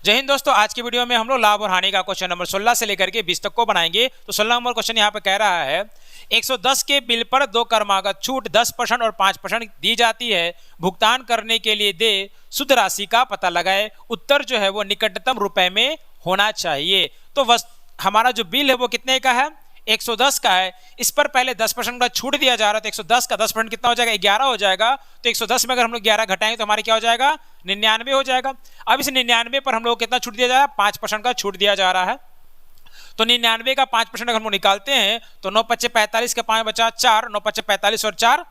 जय हिंद दोस्तों, आज की वीडियो में हम लोग लाभ और हानि का क्वेश्चन नंबर 16 से लेकर के 20 तक को बनाएंगे। तो 16 नंबर क्वेश्चन यहाँ पे कह रहा है 110 के बिल पर 2 क्रमागत छूट 10% और 5% दी जाती है। भुगतान करने के लिए दे शुद्ध राशि का पता लगाए। उत्तर जो है वो निकटतम रुपए में होना चाहिए। तो हमारा जो बिल है वो कितने का है, 110 का है। इस पर पहले 10% का छूट दिया जा रहा है, तो 110 का 10% कितना हो जाएगा, 11 हो जाएगा। तो 110 में अगर हम लोग 11 घटाएंगे तो हमारे क्या हो जाएगा, 99 हो जाएगा। अब इस 99 पर हम लोग कितना छूट दिया जा रहा है, 5% का छूट दिया जा रहा है। तो 99 का 5% अगर हम लोग निकालते हैं तो 9 पच्चे 45 का 5 बचा 4, 9 पच्चे 45 और 4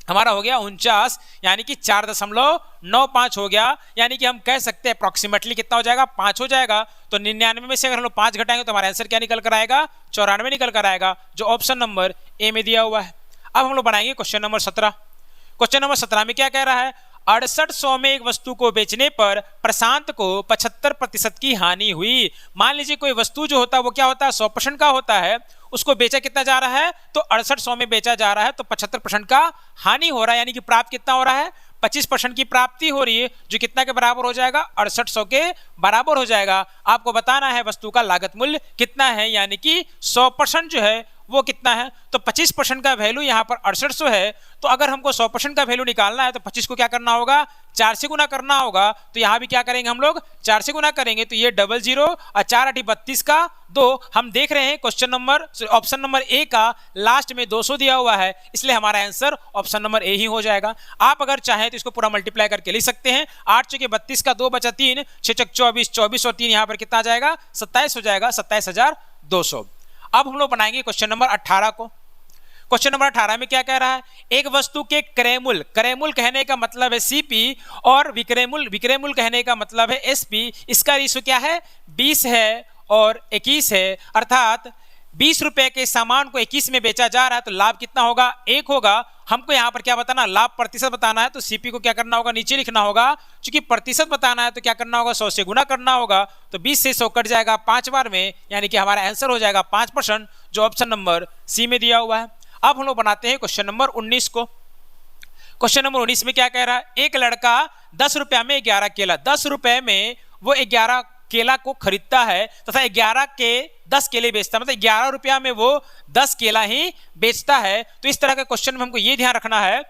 हमारा हो गया 49, यानी कि 4.95 हो गया। यानी कि हम कह सकते हैं अप्रोक्सीमेटली कितना हो जाएगा, 5 हो जाएगा। तो 99 में से अगर हम लोग 5 घटाएंगे तो हमारा आंसर क्या निकल कर आएगा, 94 निकल कर आएगा, जो ऑप्शन नंबर ए में दिया हुआ है। अब हम लोग बनाएंगे क्वेश्चन नंबर 17। क्वेश्चन नंबर 17 में क्या कह रहा है, 6800 में एक वस्तु को बेचने पर प्रशांत को 75% की हानि हुई। मान लीजिए कोई वस्तु जो होता है वो क्या होता है, 100% का होता है। उसको बेचा कितना जा रहा है, तो 6800 में बेचा जा रहा है, तो 75% का हानि हो रहा है। यानी कि प्राप्त कितना हो रहा है, 25% की प्राप्ति हो रही है, जो कितना के बराबर हो जाएगा, 6800 के बराबर हो जाएगा। आपको बताना है वस्तु का लागत मूल्य कितना है, यानी कि 100% जो है वो कितना है। तो 25% का वैल्यू यहाँ पर 6800 है। तो अगर हमको 100% का वैल्यू निकालना है तो 25 को क्या करना होगा, 4 से गुना करना होगा। तो यहाँ भी क्या करेंगे हम लोग, 4 से गुना करेंगे। तो ये 00 और 4 8 32 का 2। हम देख रहे हैं question number option number A का लास्ट में 200 दिया हुआ है, इसलिए हमारा आंसर ऑप्शन नंबर ए ही हो जाएगा। आप अगर चाहें तो इसको पूरा मल्टीप्लाई करके लिख सकते हैं। 8 चौके 32 का 2 बचा 3, 6 चौक 24, 24 और 3 यहाँ पर कितना आ जाएगा, 27 हो जाएगा, 27,200। अब हम लोग बनाएंगे क्वेश्चन नंबर 18 को। क्वेश्चन नंबर 18 में क्या कह रहा है, एक वस्तु के क्रय मूल्य कहने का मतलब है सीपी और विक्रय मूल्य कहने का मतलब है एसपी। इसका रेशो क्या है, 20 है और 21 है। अर्थात 20 रुपए के सामान को 21 में बेचा जा रहा है, तो लाभ कितना होगा, 1 होगा। हमको यहाँ पर क्या बताना, लाभ प्रतिशत बताना है, तो सीपी को क्या करना होगा, नीचे लिखना होगा। क्योंकि प्रतिशत बताना है तो क्या करना होगा, 100 से गुना करना होगा। तो 20 से 100 कट जाएगा 5 बार में, यानी कि हमारा आंसर हो जाएगा 5%, जो ऑप्शन नंबर सी में दिया हुआ है। अब हम लोग बनाते हैं क्वेश्चन नंबर 19 को। क्वेश्चन नंबर 19 में क्या कह रहा है, एक लड़का 10 रुपया में 11 केला, 10 रुपए में वो 11 केला को खरीदता है तथा 11 के 10 केले बेचता है, मतलब 11 रुपया में वो 10 केला ही बेचता है। तो इस तरह के क्वेश्चन में हमको ये ध्यान रखना है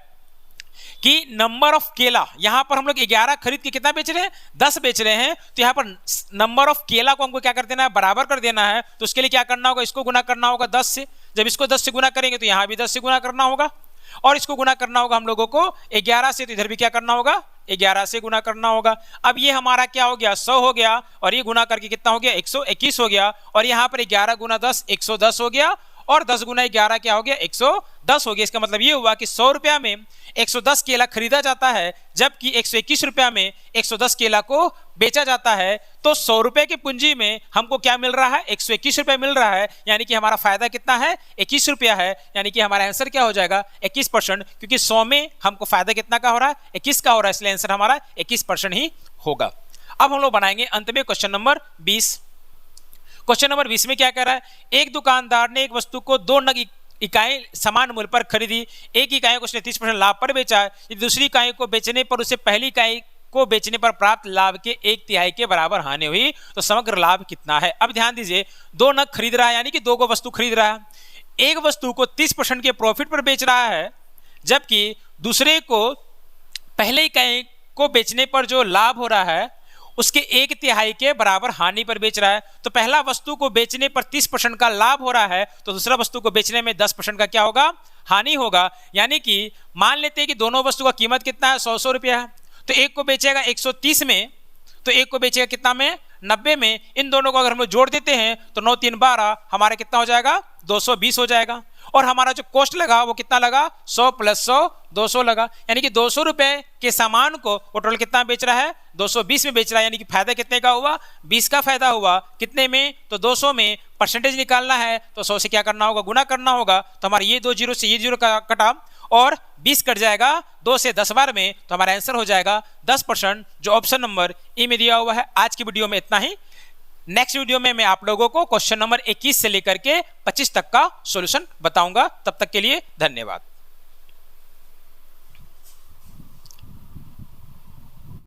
कि नंबर ऑफ केला, यहां पर हम लोग 11 खरीद के कितना बेच रहे हैं, 10 बेच रहे हैं। तो यहां पर नंबर ऑफ केला को हमको क्या कर देना है, बराबर कर देना है। तो उसके लिए क्या करना होगा, इसको गुना करना होगा 10 से। जब इसको 10 से गुना करेंगे तो यहां भी 10 से गुना करना होगा, और इसको गुना करना होगा हम लोगों को 11 से, तो इधर भी क्या करना होगा, 11 से गुना करना होगा। अब ये हमारा क्या हो गया, 100 हो गया, और ये गुना करके कितना हो गया, 121 हो गया। और यहाँ पर 11 गुना 10 110 हो गया, और 10 गुना 11 क्या हो गया, 110 हो गया। इसका मतलब ये हुआ कि 100 रुपया में 110 केला खरीदा जाता है, जबकि 121 रुपया में 110 केला को बेचा जाता है। तो 100 रुपए की पूंजी में हमको क्या मिल रहा है, 121 रुपया मिल रहा है। यानी कि हमारा फायदा कितना है, 21 रुपया है। यानी कि हमारा आंसर क्या हो जाएगा, 21%, क्योंकि 100 में हमको फायदा कितना का हो रहा है, 21 का हो रहा है, इसलिए आंसर हमारा 21% ही होगा। अब हम लोग बनाएंगे अंत में क्वेश्चन नंबर 20। क्वेश्चन नंबर 20 में क्या कह रहा है, एक दुकानदार ने एक वस्तु को 2 नग इकाई समान मूल्य पर खरीदी। एक इकाई को उसने 30% लाभ पर बेचा। दूसरी इकाई को बेचने पर उसे पहली इकाई को बेचने पर प्राप्त लाभ के 1/3 के बराबर हानि हुई। तो समग्र लाभ कितना है। अब ध्यान दीजिए, 2 नग खरीद रहा है, यानी कि 2 को वस्तु खरीद रहा है। एक वस्तु को 30% के प्रॉफिट पर बेच रहा है, जबकि दूसरे को पहले इकाई को बेचने पर जो लाभ हो रहा है उसके 1/3 के बराबर हानि पर बेच रहा है। तो पहला वस्तु को बेचने पर 30% का लाभ हो रहा है, तो दूसरा वस्तु को बेचने में 10% का क्या होगा, हानि होगा। यानी कि मान लेते हैं कि दोनों वस्तु का कीमत कितना है, 100 रुपया है। तो एक को बेचेगा 130 में, तो एक को बेचेगा कितना में, 90 में। इन दोनों को अगर हम लोग जोड़ देते हैं तो 9 3 12, हमारा कितना हो जाएगा, 220 हो जाएगा। और हमारा जो कॉस्ट लगा वो कितना लगा, 100 + 100 200 लगा। यानी कि 200 रुपए के सामान को वो टोटल कितना बेच रहा है, 220 में बेच रहा है। यानी कि फायदा कितने का हुआ, 20 का फायदा हुआ। कितने में, तो 200 में। परसेंटेज निकालना है तो 100 से क्या करना होगा, गुना करना होगा। तो हमारे ये 2 जीरो से ये जीरो का कटा, और 20 कट जाएगा 2 से 10 बार में, तो हमारा आंसर हो जाएगा 10%, जो ऑप्शन नंबर ए में दिया हुआ है। आज की वीडियो में इतना ही। नेक्स्ट वीडियो में मैं आप लोगों को क्वेश्चन नंबर 21 से लेकर के 25 तक का सॉल्यूशन बताऊंगा। तब तक के लिए धन्यवाद।